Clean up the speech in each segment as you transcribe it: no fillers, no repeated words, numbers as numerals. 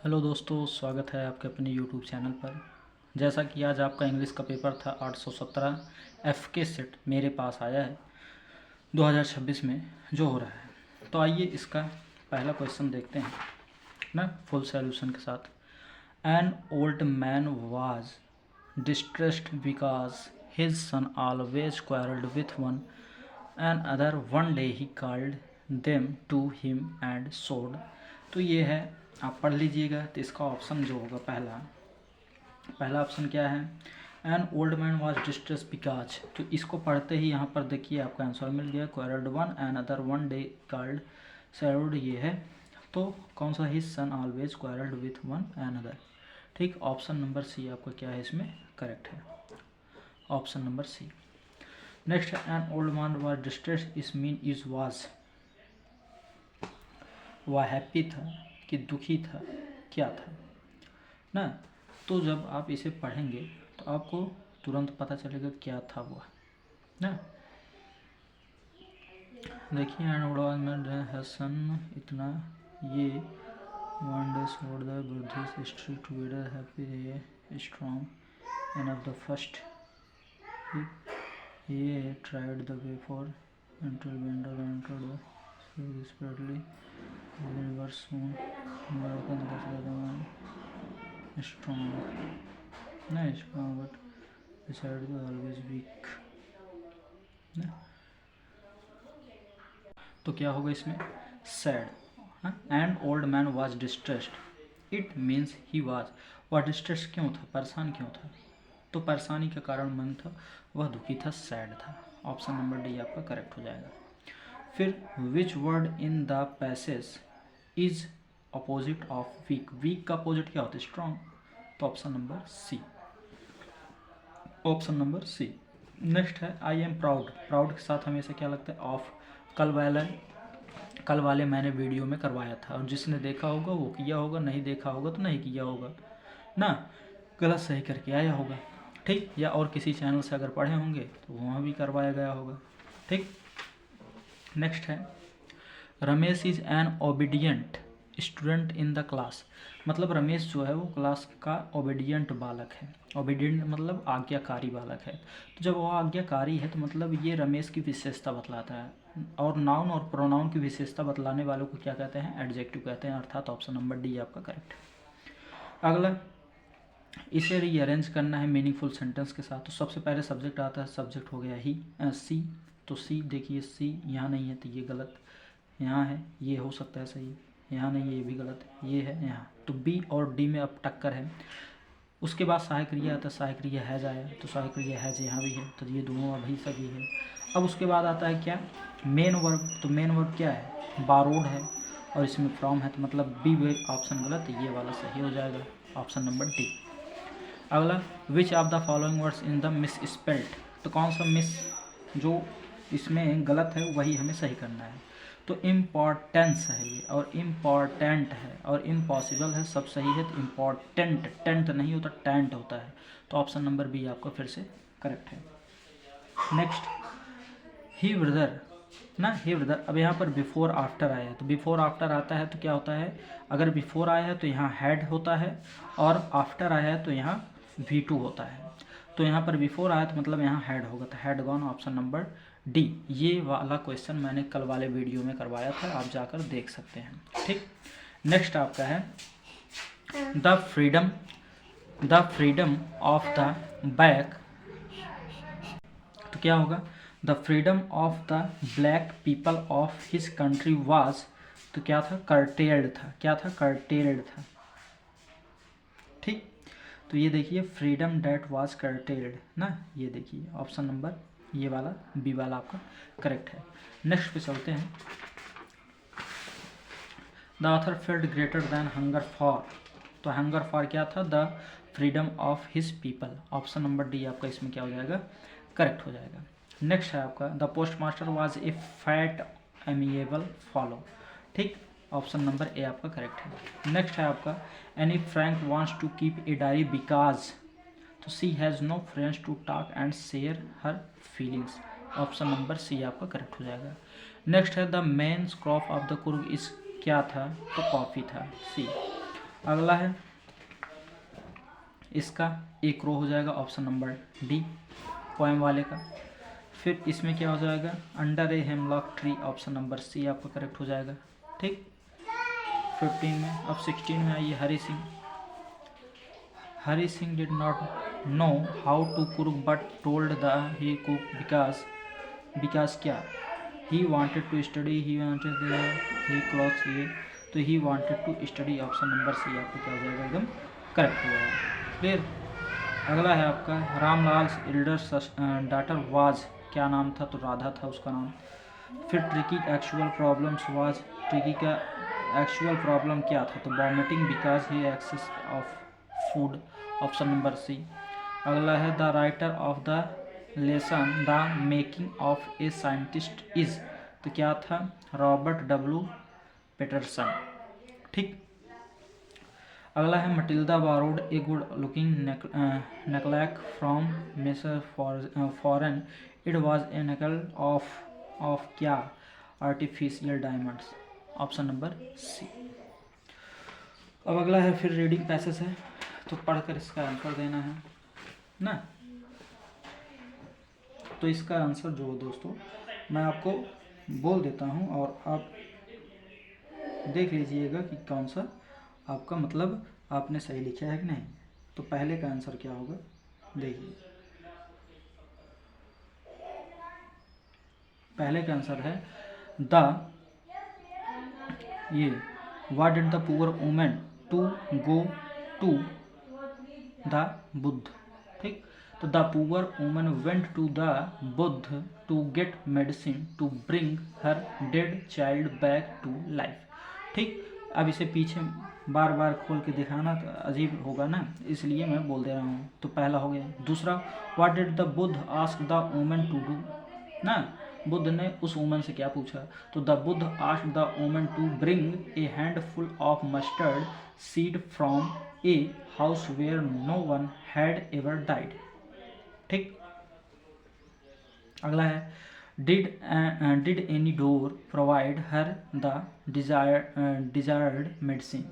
Hello दोस्तों, स्वागत है आपके अपने यूट्यूब चैनल पर। जैसा कि आज आपका इंग्लिश का पेपर था 817 एफके सेट मेरे पास आया है 2026 में जो हो रहा है। तो आइए इसका पहला क्वेश्चन देखते हैं ना, फुल सॉल्यूशन के साथ। An old man was distressed because his son always quarrelled with one and other one day he called them to him and said. तो ये है, आप पढ़ लीजिएगा। तो इसका ऑप्शन जो होगा पहला ऑप्शन क्या है? N old man was distress because. तो इसको पढ़ते ही यहाँ पर देखिए आपको आंसर मिल गया, quarrelled one and other one day called सैरोड, ये है। तो कौन सा? His son always quarrelled with one and other. ठीक, ऑप्शन नंबर सी आपका क्या है इसमें करेक्ट है, option number C. Next, an old man was distress, इस मीन इज वाज। वह हैप्पी था कि दुखी था, क्या था ना। तो जब आप इसे पढ़ेंगे तो आपको तुरंत पता चलेगा क्या था वह ना। देखिए, एंड ओल्ड हसन इतना ये one day sowed the Buddhist history together happy strong end of the first ये tried the way for until Bender entered the sea desperately. The universe soon American was strong. No, strong, but decided to always weak. ना? तो क्या होगा इसमें? Sad. And old man was distressed, it means he was. वह distressed क्यों था, परेशान क्यों था? तो परेशानी का कारण मन था, वह दुखी था, सैड था। ऑप्शन नंबर डी आपका करेक्ट हो जाएगा। फिर which word in the passage is opposite of weak. Weak का अपोजिट क्या होता है? स्ट्रॉन्ग। तो option number C, option number C. Next है आई एम प्राउड। प्राउड के साथ हमेशा क्या लगता है? ऑफ। कल वाले मैंने वीडियो में करवाया था, और जिसने देखा होगा वो किया होगा, नहीं देखा होगा तो नहीं किया होगा ना, गलत सही करके आया होगा। ठीक, या और किसी चैनल से अगर पढ़े होंगे तो वहाँ भी करवाया गया होगा। ठीक, नेक्स्ट है Ramesh is an obedient student in the class. मतलब रमेश जो है वो क्लास का ओबीडियंट बालक है। ओबीडियंट मतलब आज्ञाकारी बालक है। तो जब वो आज्ञाकारी है तो मतलब ये रमेश की विशेषता बतलाता है। और नाउन और प्रोनाउन की विशेषता बतलाने वालों को क्या कहते हैं? एडजेक्टिव कहते हैं। अर्थात ऑप्शन नंबर डी आपका करेक्ट है। अगला, इसे रीअरेंज करना है मीनिंगफुल सेंटेंस के साथ। तो सबसे पहले सब्जेक्ट आता है, सब्जेक्ट हो गया ही सी। तो सी देखिए, सी यहाँ नहीं है तो ये गलत, यहाँ है ये हो सकता है सही, यहाँ नहीं है ये भी गलत, ये है यहाँ। तो बी और डी में अब टक्कर है। उसके बाद सहायक क्रिया आता है, सहायक क्रिया हैज आया, तो सहायक क्रिया हैज यहाँ भी है, तो ये दोनों अभी सभी है। अब उसके बाद आता है क्या? Main verb. तो मेन वर्ब क्या है? बारोड है, और इसमें फ्रॉम है, तो मतलब बी वे ऑप्शन गलत, ये वाला सही हो जाएगा, ऑप्शन नंबर डी। अगला, which of the following words in the misspelled. तो कौन सा मिस जो इसमें गलत है वही हमें सही करना है। तो इम्पॉर्टेंस है ये, और इम्पॉर्टेंट है, और इम्पॉसिबल है, सब सही है। तो इम्पॉर्टेंट, टेंट नहीं होता, टेंट होता है। तो ऑप्शन नंबर बी आपका फिर से करेक्ट है। नेक्स्ट, ही ब्रदर ना, ही ब्रदर। अब यहाँ पर बिफोर आफ्टर आया है, तो बिफोर आफ्टर आता है तो क्या होता है? अगर बिफोर आया है तो यहाँ हैड होता है, और आफ्टर आया है तो यहाँ V2 होता है। तो यहाँ पर बिफोर आया तो मतलब यहाँ हैड होगा, तो had gone, option number D. ये वाला क्वेश्चन मैंने कल वाले वीडियो में करवाया था, आप जाकर देख सकते हैं। ठीक, नेक्स्ट आपका है the freedom of the back. तो क्या होगा? The freedom of the black people of his country was. तो क्या था? कर्टेल्ड था। क्या था? कर्टेल्ड था। ठीक, तो ये देखिए फ्रीडम डेट वाज कर्टेल्ड ना, ये देखिए ऑप्शन नंबर ये वाला बी वाला आपका करेक्ट है। नेक्स्ट पे चलते हैं। The author felt greater than hunger for. तो हंगर फॉर क्या था? The freedom of his people. Option number D आपका इसमें क्या हो जाएगा? करेक्ट हो जाएगा। नेक्स्ट है आपका the postmaster was a fat amiable fellow. ठीक, ऑप्शन नंबर ए आपका करेक्ट है। नेक्स्ट है आपका Anne Frank wants to keep a diary because. तो she has no friends to talk and share her feelings. Option number C आपका correct हो जाएगा। Next है the main crop of the Coorg is. क्या था? तो कॉफ़ी था, सी। अगला है इसका एक रो हो जाएगा ऑप्शन नंबर डी पोएम वाले का। फिर इसमें क्या हो जाएगा, under a hemlock tree, option number C आपका करेक्ट हो जाएगा। ठीक, 15 में। अब 16 में आइए, Hari Singh did not know how to cook but told the he cook because क्या, he wanted to study, he wanted he clothes, ये तो he wanted to study, option number C आपको क्या हो जाएगा, एकदम करेक्ट हो जाएगा। क्लियर। अगला है आपका रामलाल एल्डर डॉटर वाज, क्या नाम था, तो राधा था उसका नाम। फिर tricky actual problems was, tricky का एक्चुअल प्रॉब्लम क्या था, तो vomiting because he excess of food, option number C. अगला है the writer of the lesson the making of a scientist is, तो क्या था, रॉबर्ट डब्ल्यू पेटरसन। ठीक। अगला है Matilda borrowed a good looking necklace from mister Foren, it was a necklace of क्या, artificial diamonds, option number C. अब अगला है फिर रीडिंग पैसेज है, तो पढ़कर इसका आंसर देना है ना। तो इसका आंसर जो दोस्तों मैं आपको बोल देता हूँ और आप देख लीजिएगा कि कौन सा आपका मतलब आपने सही लिखा है कि नहीं। तो पहले का आंसर क्या होगा, देखिए पहले का आंसर है द, ये what did the poor women to go to the Buddha. ठीक, तो the poor woman went to the Buddha to get medicine to bring her dead child back to life. ठीक, अब इसे पीछे बार बार खोल के दिखाना तो अजीब होगा ना, इसलिए मैं बोल दे रहा हूँ। तो पहला हो गया। दूसरा, what did the Buddha ask the woman to do, ना बुद्ध ने उस वुमन से क्या पूछा, तो the Buddha ask the woman to bring a handful of mustard seed from a house where no one had ever died. ठीक। अगला है did any door provide her the desired medicine,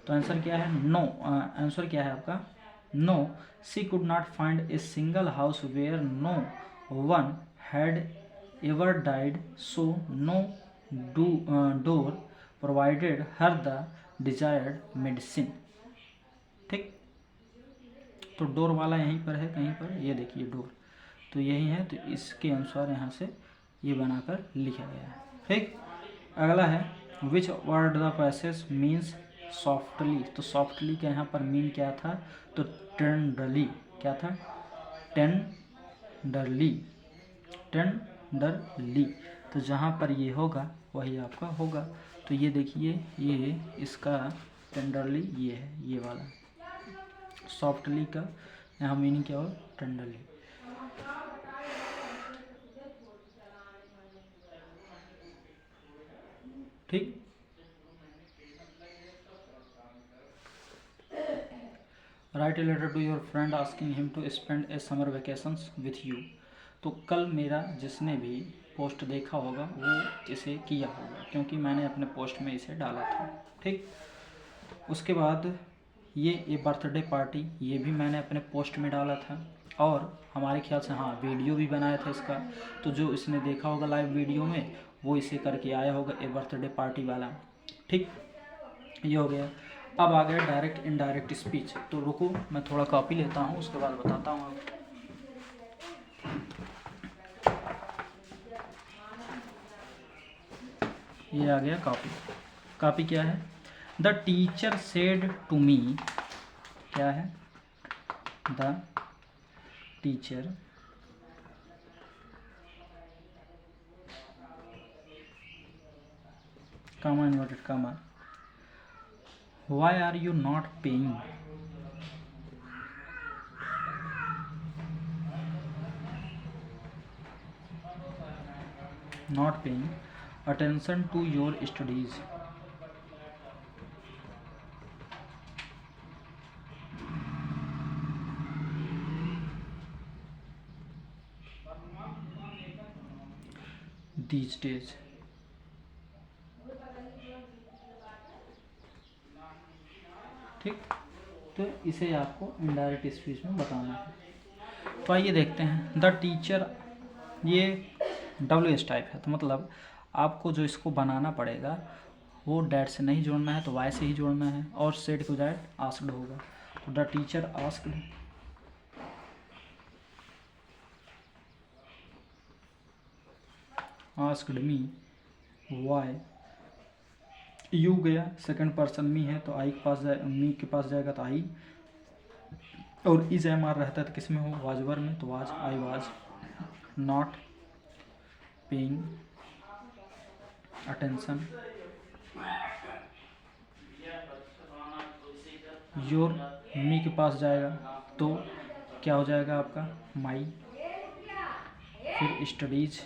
तो आंसर क्या है, नो। आंसर क्या है आपका, no, she could not find a single house where no one had ever died, so no door provided her the desired medicine. ठीक, तो door वाला यहीं पर है कहीं पर, ये देखिए डोर, तो यही है, तो इसके अनुसार यहाँ से ये बनाकर लिखा गया है। ठीक। अगला है which word the passage means softly, तो सॉफ्टली का यहाँ पर मीन क्या था, तो टेंडरली, क्या था, टेंडरली, टेंडरली, तो जहाँ पर ये होगा वही आपका होगा। तो ये देखिए, ये इसका टेंडरली ये है, ये वाला सॉफ्टली का यहाँ मीनिंग क्या हो, टेंडरली। ठीक। Write a letter to your friend asking him to spend a summer vacations with you, तो कल मेरा जिसने भी पोस्ट देखा होगा वो इसे किया होगा, क्योंकि मैंने अपने पोस्ट में इसे डाला था। ठीक। उसके बाद ये बर्थडे पार्टी, ये भी मैंने अपने पोस्ट में डाला था, और हमारे ख्याल से हाँ वीडियो भी बनाया था इसका, तो जो इसने देखा होगा लाइव वीडियो में वो इसे करके आया होगा, ए बर्थडे पार्टी वाला। ठीक, ये हो गया। अब आ गया डायरेक्ट इनडायरेक्ट स्पीच, तो रुको मैं थोड़ा कॉपी लेता हूँ, उसके बाद बताता हूँ आपको। ये आ गया कॉपी। कॉपी क्या है, the teacher said to me, क्या है, the teacher comma inverted comma, why are you not paying, attention to your studies, these days, ठीक, तो इसे आपको इनडायरेक्ट स्पीच में बताना है। तो आइए देखते हैं। द टीचर, ये WH टाइप है, तो मतलब आपको जो इसको बनाना पड़ेगा वो डैट से नहीं जोड़ना है, तो वाई से ही जोड़ना है, और सेड को दैट आस्क्ड होगा। तो the teacher asked me why, you गया, सेकंड पर्सन मी है तो आई के पास जाए, मी के पास जाएगा तो आई, और इज एम आर रहता है तो किस में हो, वाज वर में, तो was, I was not paying attention, your me के पास जाएगा तो क्या हो जाएगा आपका, माई, फिर स्टडीज,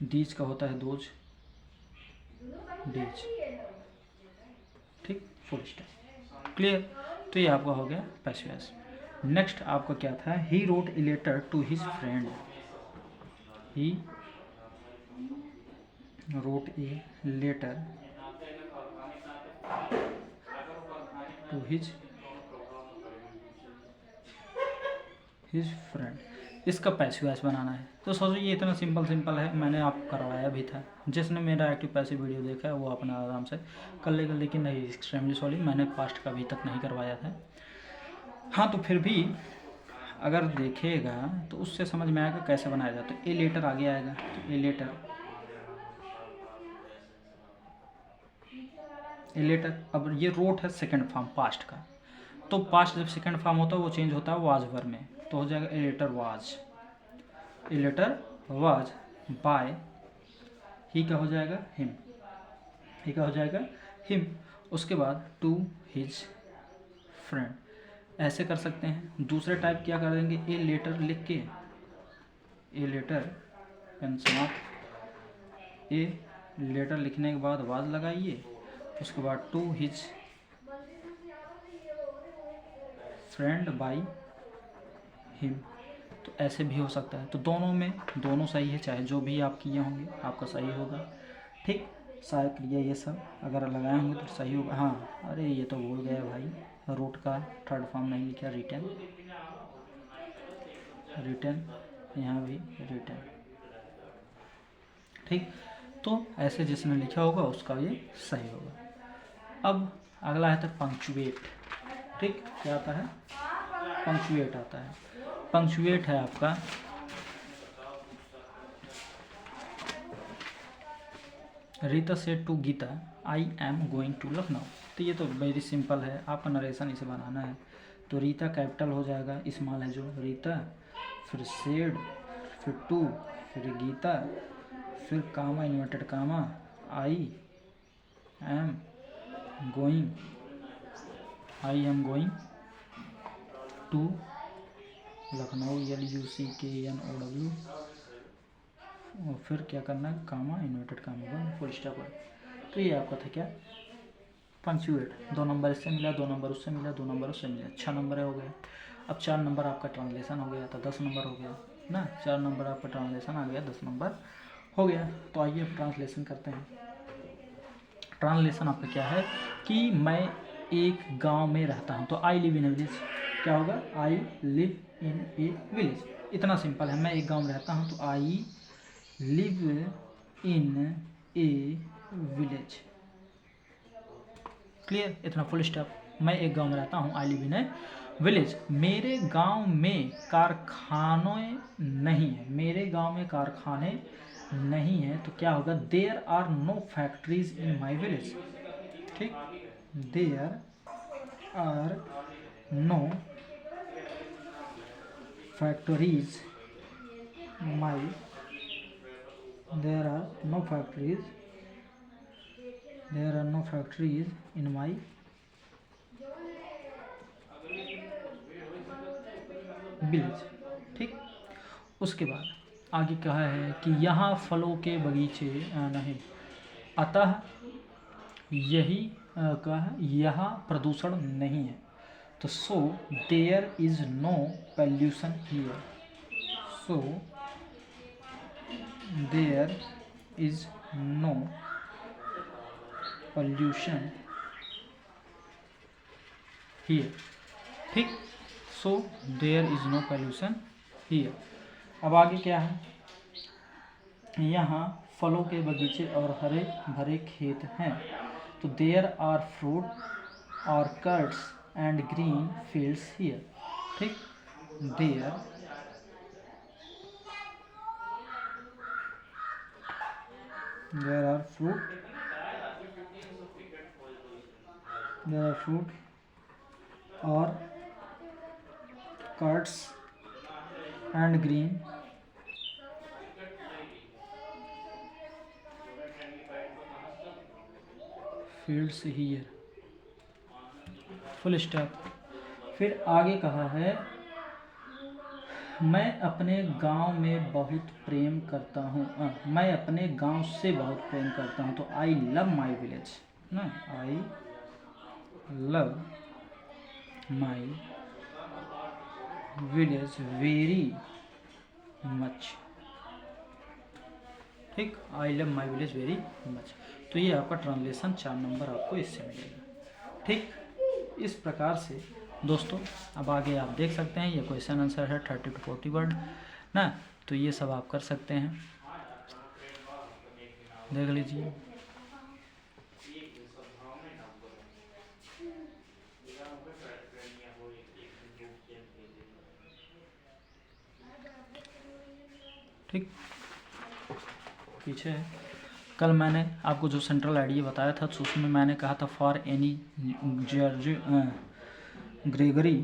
डीज का होता है दोज, डीज, ठीक, फुल स्टॉप, क्लियर। तो ये आपका हो गया पैसिव वॉइस। नेक्स्ट आपका क्या था, he wrote a letter to his friend, he wrote a letter to his friend, इसका पैसिव वॉइस बनाना है। तो सोचो ये इतना सिंपल है, मैंने आपको करवाया भी था, जिसने मेरा एक्टिव पैसिव वीडियो देखा है वो अपना आराम से कर लेगा, लेकिन नहीं, एक्सट्रीमली सॉरी, मैंने पास्ट का अभी तक नहीं करवाया था। हाँ, तो फिर भी अगर देखेगा तो उससे समझ में आएगा कैसे बनाया जाता है। ए लेटर आगे आएगा, तो ए लेटर, अब ये रोट है सेकंड फॉर्म पास्ट का, तो पास्ट जब सेकंड फॉर्म होता है वो चेंज होता है वाज वर में, तो हो जाएगा ए लेटर वाज बाय, ही का हो जाएगा हिम, ही का हो जाएगा हिम, उसके बाद टू हिज फ्रेंड, ऐसे कर सकते हैं। दूसरे टाइप क्या कर देंगे, ए लेटर लिख के, ए लेटर पेन समाप्त, ए लेटर लिखने के बाद वाज लगाइए, उसके बाद to his friend by him, तो ऐसे भी हो सकता है। तो दोनों में दोनों सही है, चाहे जो भी आप किए होंगे आपका सही होगा, ठीक। सहायक क्रिया ये सब अगर लगाए होंगे तो सही होगा। हाँ, अरे ये तो भूल गया भाई, रूट का थर्ड फॉर्म नहीं लिखा, रिटर्न, यहाँ भी रिटर्न, ठीक। तो ऐसे जिसने लिखा होगा उसका ये सही होगा। अब अगला है तो पंक्चुएट, ठीक, क्या आता है, पंक्चुएट आता है। पंक्चुएट है आपका, Rita said to Gita I am going to Lucknow, तो ये तो वेरी सिंपल है, आपका नरेशन इसे बनाना है। तो रीता कैपिटल हो जाएगा, स्मॉल है जो रीता, फिर सेड, फिर टू, फिर गीता, फिर comma inverted comma, I am going to Lucknow, LUCKNOW, और फिर क्या करना है, कामा इन्वर्टेड कामा बंद, फुल स्टॉप। तो ये आपका था क्या, पंक्चुएट। 2 नंबर इससे मिला, 2 नंबर उससे मिला, 2 नंबर उससे मिला, 6 नंबर हो गया। अब 4 नंबर आपका ट्रांसलेशन हो गया, तो 10 नंबर हो गया ना, 4 नंबर आपका ट्रांसलेशन आ गया, 10 नंबर हो गया। तो आइए अब ट्रांसलेशन करते हैं। ट्रांसलेशन आपका क्या है कि मैं एक गांव में रहता हूं, तो I live in A village, क्या होगा, I live in A village, इतना सिंपल है। मैं एक गांव में रहता हूं तो I live in A village, clear, इतना फुल स्टॉप। मैं एक गांव में रहता हूं, I live in A village. मेरे गांव में कारखाने नहीं है, मेरे गांव में कारखाने नहीं है, तो क्या होगा, there are no factories in my village, ठीक, there are no factories my, there are no factories in my village, ठीक। उसके बाद आगे कहा है कि यहाँ फलों के बगीचे नहीं, अतः यही कहा यहाँ प्रदूषण नहीं है, तो so there is no pollution here, so there is no pollution here. ठीक, so there is no pollution here. अब आगे क्या है, यहाँ फलों के बगीचे और हरे भरे खेत हैं। तो देयर आर फ्रूट और curds and green fields here. ठीक, देयर आर फ्रूट और curds and green fields here. Full stop. फिर आगे कहा है, मैं अपने गांव में बहुत प्रेम करता हूँ, मैं अपने गांव से बहुत प्रेम करता हूँ। तो आई लव माई विलेज ना, I love my village very much. ठीक, I love my village very much. तो ये आपका ट्रांसलेशन 4 नंबर आपको इससे मिलेगा। ठीक, इस प्रकार से दोस्तों अब आगे आप देख सकते हैं, ये क्वेश्चन आंसर है 30 to 40 वर्ड ना। तो ये सब आप कर सकते हैं, देख लीजिए। ठीक, पीछे है, कल मैंने आपको जो सेंट्रल आइडिया बताया था तो उसमें मैंने कहा था for any Gregory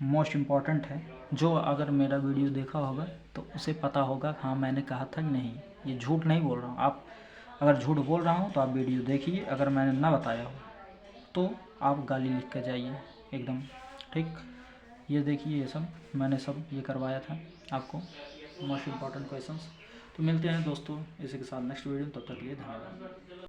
most important है। जो अगर मेरा वीडियो देखा होगा तो उसे पता होगा हाँ मैंने कहा था कि नहीं, ये झूठ नहीं बोल रहा हूँ। आप अगर झूठ बोल रहा हूँ तो आप वीडियो देखिए, अगर मैंने ना बताया हो तो आप गाली लिख कर जाइए एकदम। ठीक, ये देखिए, ये सब मैंने सब ये करवाया था आपको, मोस्ट इम्पॉर्टेंट क्वेश्चंस। तो मिलते हैं दोस्तों इसी के साथ नेक्स्ट वीडियो, तब तक के लिए धन्यवाद।